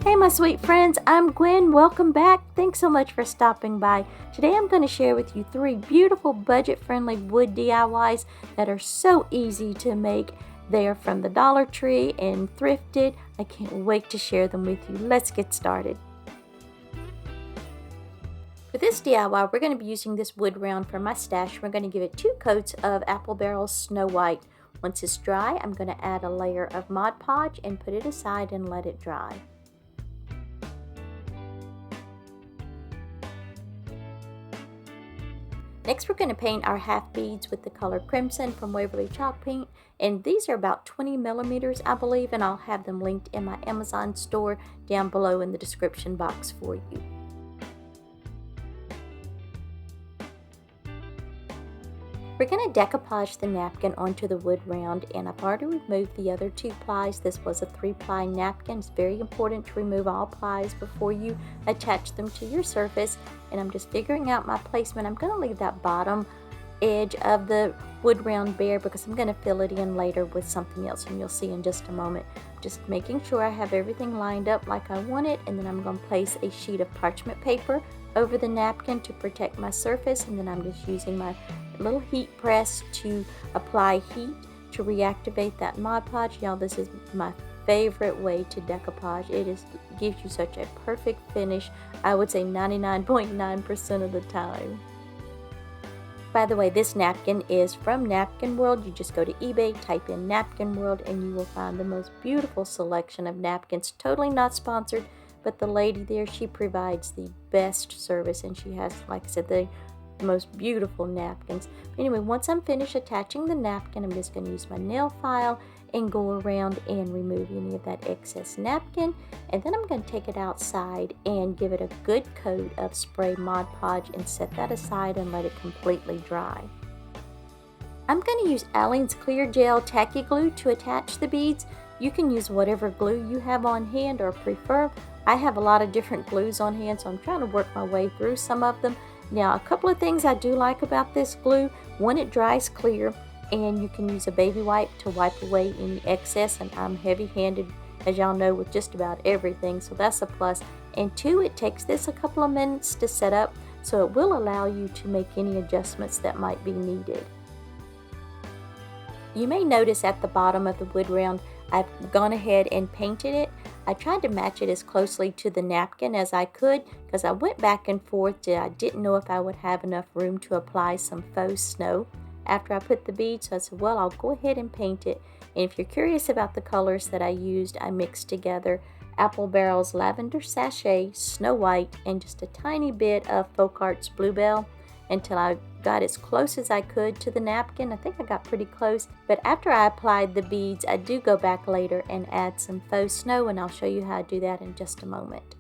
Hey my sweet friends, I'm Gwen. Welcome back. Thanks so much for stopping by. Today I'm going to share with you 3 beautiful budget-friendly wood DIYs that are so easy to make. They are from the Dollar Tree and thrifted. I can't wait to share them with you. Let's get started. For this DIY, we're going to be using this wood round from my stash. We're going to give it 2 coats of Apple Barrel Snow White. Once it's dry, I'm going to add a layer of Mod Podge and put it aside and let it dry. Next, we're going to paint our half beads with the color Crimson from Waverly Chalk Paint, and these are about 20 millimeters, I believe, and I'll have them linked in my Amazon store down below in the description box for you. We're going to decoupage the napkin onto the wood round, and I've already removed the other 2 plies. This was a 3-ply napkin. It's very important to remove all plies before you attach them to your surface, and I'm just figuring out my placement. I'm going to leave that bottom edge of the wood round bare because I'm going to fill it in later with something else, and you'll see in just a moment. Just making sure I have everything lined up like I want it, and then I'm going to place a sheet of parchment paper over the napkin to protect my surface, and then I'm just using my little heat press to apply heat to reactivate that Mod Podge. Y'all, this is my favorite way to decoupage. It gives you such a perfect finish, I would say 99.9% of the time. By the way, this napkin is from Napkin World. You just go to eBay, type in Napkin World, and you will find the most beautiful selection of napkins. Totally not sponsored, but the lady there, she provides the best service, and she has, like I said, the most beautiful napkins. Anyway, once I'm finished attaching the napkin, I'm just going to use my nail file and go around and remove any of that excess napkin, and then I'm going to take it outside and give it a good coat of spray Mod Podge and set that aside and let it completely dry. I'm going to use Aleene's Clear Gel Tacky Glue to attach the beads. You can use whatever glue you have on hand or prefer. I have a lot of different glues on hand, so I'm trying to work my way through some of them. Now, a couple of things I do like about this glue. One, it dries clear, and you can use a baby wipe to wipe away any excess, and I'm heavy-handed, as y'all know, with just about everything, so that's a plus. And 2, it takes this a couple of minutes to set up, so it will allow you to make any adjustments that might be needed. You may notice at the bottom of the wood round, I've gone ahead and painted it. I tried to match it as closely to the napkin as I could because I went back and forth. I didn't know if I would have enough room to apply some faux snow after I put the beads, so I said, well, I'll go ahead and paint it. And if you're curious about the colors that I used, I mixed together Apple Barrel's Lavender Sachet, Snow White, and just a tiny bit of Folk Arts Bluebell until I got as close as I could to the napkin. I think I got pretty close, but after I applied the beads, I do go back later and add some faux snow, and I'll show you how to do that in just a moment.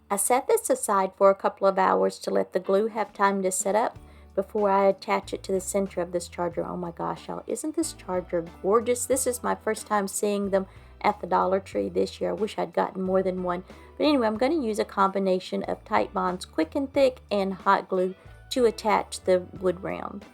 I set this aside for a couple of hours to let the glue have time to set up before I attach it to the center of this charger. Oh my gosh, y'all, isn't this charger gorgeous? This is my first time seeing them at the Dollar Tree this year. I wish I'd gotten more than one. But anyway, I'm going to use a combination of Titebond's Quick and Thick and hot glue to attach the wood round.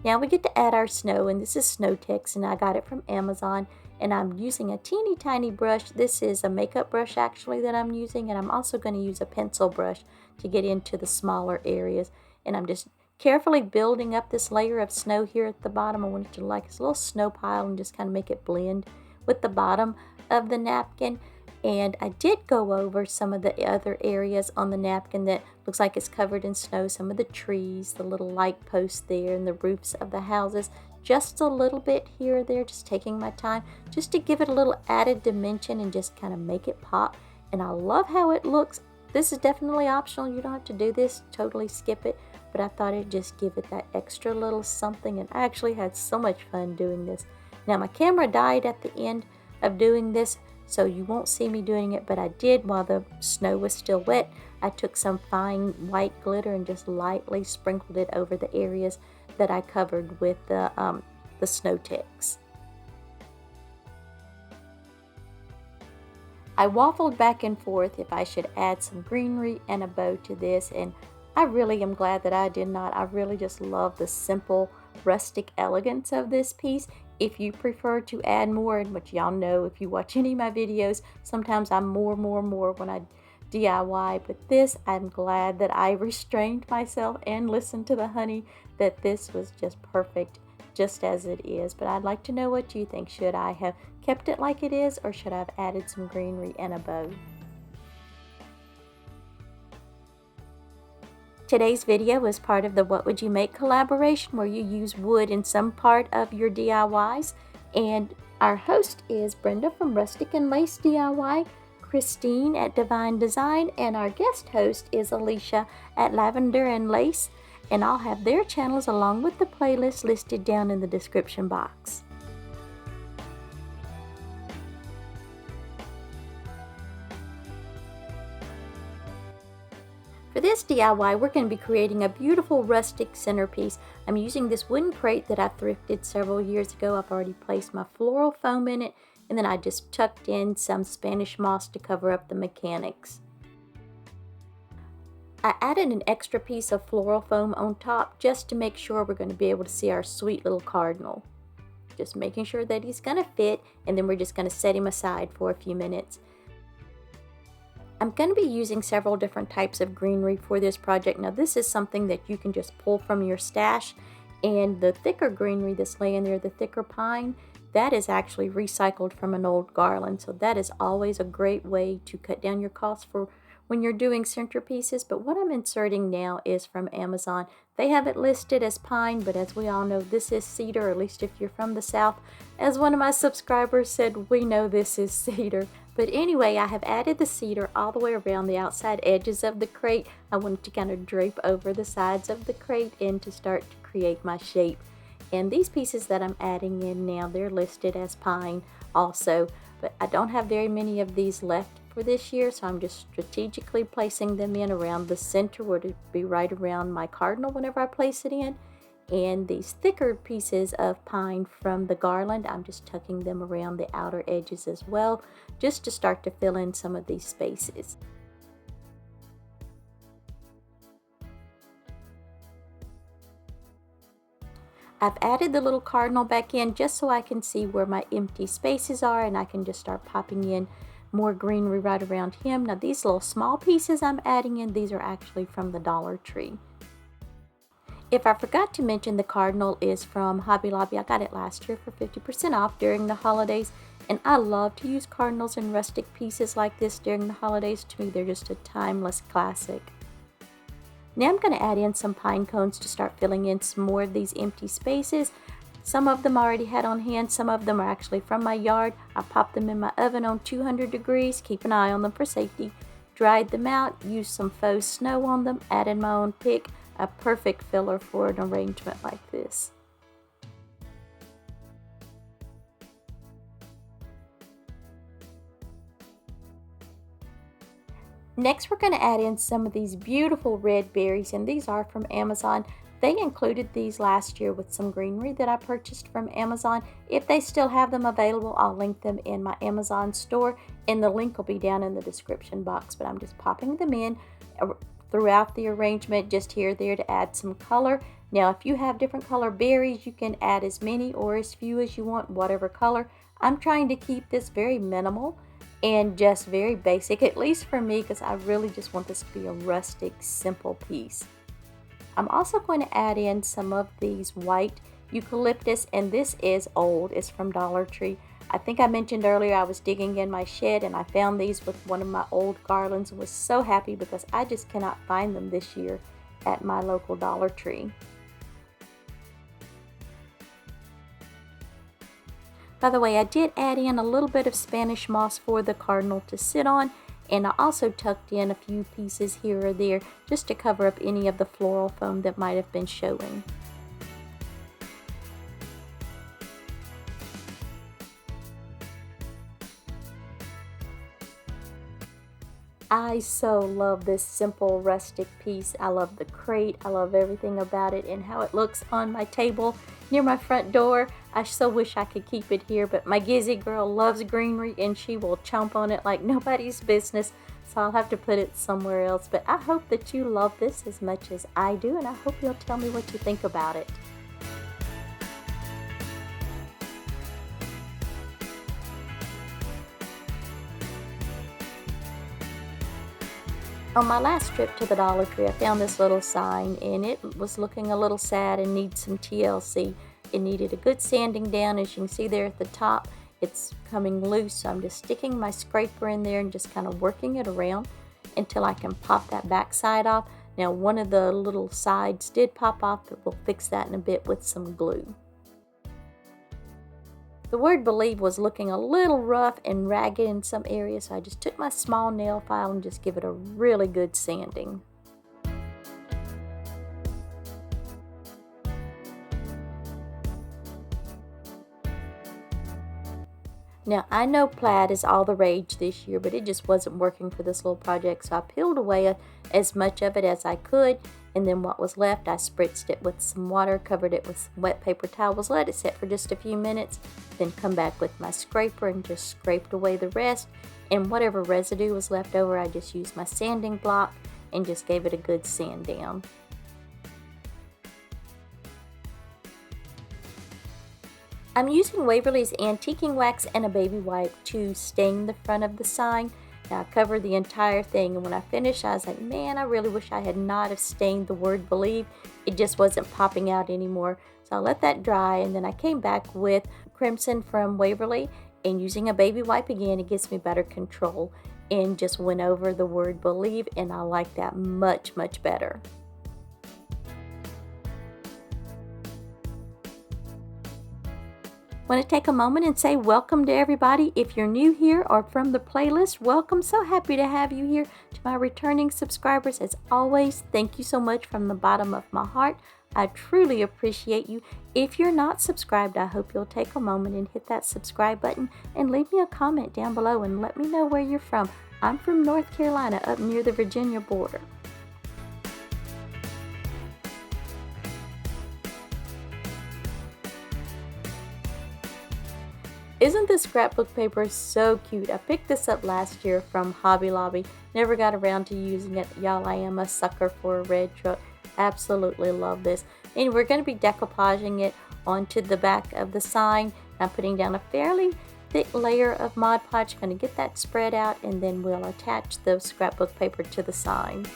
Now we get to add our snow, and this is Snow Tex, and I got it from Amazon, and I'm using a teeny tiny brush. This is a makeup brush actually that I'm using, and I'm also going to use a pencil brush to get into the smaller areas, and I'm just carefully building up this layer of snow here at the bottom. I want it to look like it's a little snow pile and just kind of make it blend with the bottom of the napkin. And I did go over some of the other areas on the napkin that looks like it's covered in snow, some of the trees, the little light posts there, and the roofs of the houses, just a little bit here or there, just taking my time just to give it a little added dimension and just kind of make it pop. And I love how it looks. This is definitely optional. You don't have to do this, totally skip it, but I thought it'd just give it that extra little something, and I actually had so much fun doing this. Now my camera died at the end of doing this, so you won't see me doing it, but I did while the snow was still wet. I took some fine white glitter and just lightly sprinkled it over the areas that I covered with the Snow Tex. I waffled back and forth if I should add some greenery and a bow to this, and I really am glad that I did not. I really just love the simple rustic elegance of this piece. If you prefer to add more, and which y'all know if you watch any of my videos, sometimes I'm more when I DIY, but this, I'm glad that I restrained myself and listened to the honey, that this was just perfect just as it is. But I'd like to know what you think. Should I have kept it like it is, or should I have added some greenery and a bow? Today's video is part of the What Would You Make collaboration, where you use wood in some part of your DIYs. And our host is Brenda from Rustic and Lace DIY, Christine at Divine Design, and our guest host is Alicia at Lavender and Lace. And I'll have their channels along with the playlist listed down in the description box. For this DIY, we're going to be creating a beautiful rustic centerpiece. I'm using this wooden crate that I thrifted several years ago. I've already placed my floral foam in it, and then I just tucked in some Spanish moss to cover up the mechanics. I added an extra piece of floral foam on top just to make sure we're going to be able to see our sweet little cardinal. Just making sure that he's going to fit, and then we're just going to set him aside for a few minutes. I'm going to be using several different types of greenery for this project. Now this is something that you can just pull from your stash, and the thicker greenery that's laying there, the thicker pine, that is actually recycled from an old garland. So that is always a great way to cut down your costs for when you're doing centerpieces. But what I'm inserting now is from Amazon. They have it listed as pine, but as we all know, this is cedar, at least if you're from the South. As one of my subscribers said, we know this is cedar. But anyway, I have added the cedar all the way around the outside edges of the crate. I wanted to kind of drape over the sides of the crate and to start to create my shape. And these pieces that I'm adding in now, they're listed as pine also. But I don't have very many of these left for this year, so I'm just strategically placing them in around the center, where to be right around my cardinal whenever I place it in. And these thicker pieces of pine from the garland, I'm just tucking them around the outer edges as well, just to start to fill in some of these spaces. I've added the little cardinal back in just so I can see where my empty spaces are, and I can just start popping in more greenery right around him. Now these little small pieces I'm adding in, these are actually from the Dollar Tree. If I forgot to mention, the cardinal is from Hobby Lobby. I got it last year for 50% off during the holidays, and I love to use cardinals in rustic pieces like this during the holidays. To me, they're just a timeless classic. Now I'm going to add in some pine cones to start filling in some more of these empty spaces. Some of them I already had on hand, some of them are actually from my yard. I popped them in my oven on 200 degrees, keep an eye on them for safety, dried them out, used some faux snow on them, added my own pick. A perfect filler for an arrangement like this. Next, we're going to add in some of these beautiful red berries, and these are from Amazon. They included these last year with some greenery that I purchased from Amazon. If they still have them available, I'll link them in my Amazon store, and the link will be down in the description box. But I'm just popping them in throughout the arrangement, just here there to add some color. Now if you have different color berries, you can add as many or as few as you want, whatever color. I'm trying to keep this very minimal and just very basic, at least for me, because I really just want this to be a rustic, simple piece. I'm also going to add in some of these white eucalyptus, and this is old. It's from Dollar Tree. I think I mentioned earlier I was digging in my shed and I found these with one of my old garlands and was so happy because I just cannot find them this year at my local Dollar Tree. By the way, I did add in a little bit of Spanish moss for the cardinal to sit on, and I also tucked in a few pieces here or there just to cover up any of the floral foam that might have been showing. I so love this simple rustic piece. I love the crate. I love everything about it and how it looks on my table. near my front door. I so wish I could keep it here, but my Gizzy girl loves greenery and she will chomp on it like nobody's business, so I'll have to put it somewhere else. But I hope that you love this as much as I do, and I hope you'll tell me what you think about it. On my last trip to the Dollar Tree, I found this little sign, and it was looking a little sad and needs some TLC. It needed a good sanding down. As you can see there at the top, it's coming loose, so I'm just sticking my scraper in there and just kind of working it around until I can pop that back side off. Now, one of the little sides did pop off, but we'll fix that in a bit with some glue. The word believe was looking a little rough and ragged in some areas, so I just took my small nail file and just give it a really good sanding. Now, I know plaid is all the rage this year, but it just wasn't working for this little project, so I peeled away as much of it as I could, and then what was left, I spritzed it with some water, covered it with some wet paper towels, let it sit for just a few minutes, then come back with my scraper and just scraped away the rest, and whatever residue was left over, I just used my sanding block and just gave it a good sand down. I'm using Waverly's antiquing wax and a baby wipe to stain the front of the sign. Now, I covered the entire thing, and when I finished, I was like, man, I really wish I had not have stained the word believe. It just wasn't popping out anymore. So I let that dry, and then I came back with crimson from Waverly, and using a baby wipe again, it gives me better control, and just went over the word believe, and I like that much, much better. I want to take a moment and say welcome to everybody. If you're new here or from the playlist, welcome. So happy to have you here. To my returning subscribers, as always, thank you so much from the bottom of my heart. I truly appreciate you. If you're not subscribed, I hope you'll take a moment and hit that subscribe button and leave me a comment down below and let me know where you're from. I'm from North Carolina, up near the Virginia border. Isn't this scrapbook paper so cute? I picked this up last year from Hobby Lobby. Never got around to using it. Y'all, I am a sucker for a red truck. Absolutely love this. And we're going to be decoupaging it onto the back of the sign. I'm putting down a fairly thick layer of Mod Podge. Going to get that spread out, and then we'll attach the scrapbook paper to the sign.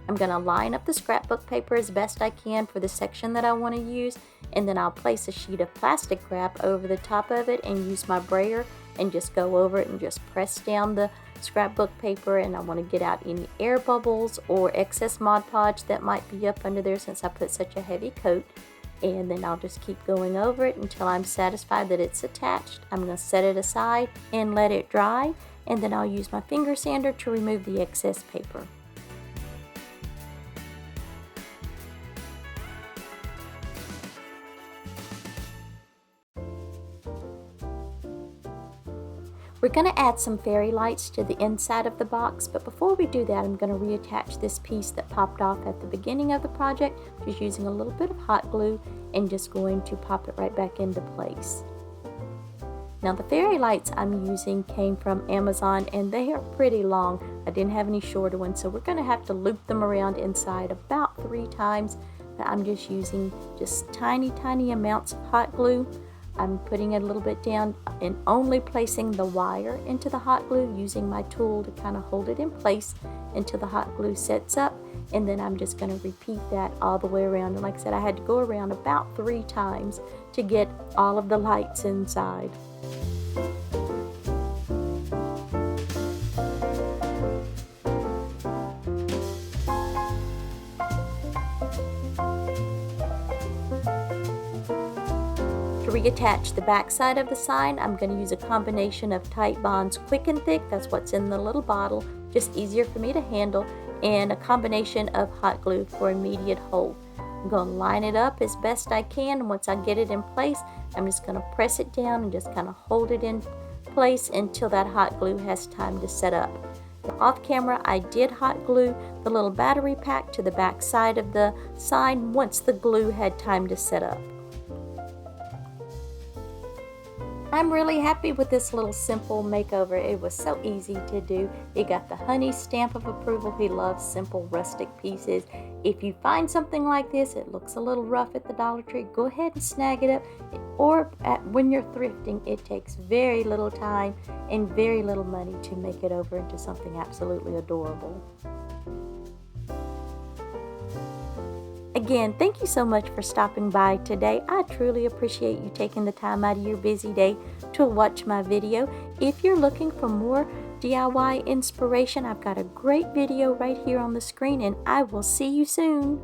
I'm going to line up the scrapbook paper as best I can for the section that I want to use, and then I'll place a sheet of plastic wrap over the top of it and use my brayer and just go over it and just press down the scrapbook paper. And I want to get out any air bubbles or excess Mod Podge that might be up under there since I put such a heavy coat. And then I'll just keep going over it until I'm satisfied that it's attached. I'm going to set it aside and let it dry, and then I'll use my finger sander to remove the excess paper. We're going to add some fairy lights to the inside of the box, but before we do that, I'm going to reattach this piece that popped off at the beginning of the project, just using a little bit of hot glue and just going to pop it right back into place. Now, the fairy lights I'm using came from Amazon, and they are pretty long. I didn't have any shorter ones, so we're going to have to loop them around inside about 3 times, but I'm just using just tiny amounts of hot glue. I'm putting it a little bit down and only placing the wire into the hot glue, using my tool to kind of hold it in place until the hot glue sets up, and then I'm just going to repeat that all the way around. And like I said, I had to go around about 3 times to get all of the lights inside. To reattach the back side of the sign, I'm going to use a combination of Tight Bonds Quick and Thick, that's what's in the little bottle, just easier for me to handle, and a combination of hot glue for immediate hold. I'm going to line it up as best I can, and once I get it in place, I'm just going to press it down and just kind of hold it in place until that hot glue has time to set up. Off camera, I did hot glue the little battery pack to the back side of the sign once the glue had time to set up. I'm really happy with this little simple makeover. It was so easy to do. It got the honey stamp of approval. He loves simple rustic pieces. If you find something like this, it looks a little rough at the Dollar Tree, go ahead and snag it up. Or when you're thrifting, it takes very little time and very little money to make it over into something absolutely adorable. Again, thank you so much for stopping by today. I truly appreciate you taking the time out of your busy day to watch my video. If you're looking for more DIY inspiration, I've got a great video right here on the screen, and I will see you soon.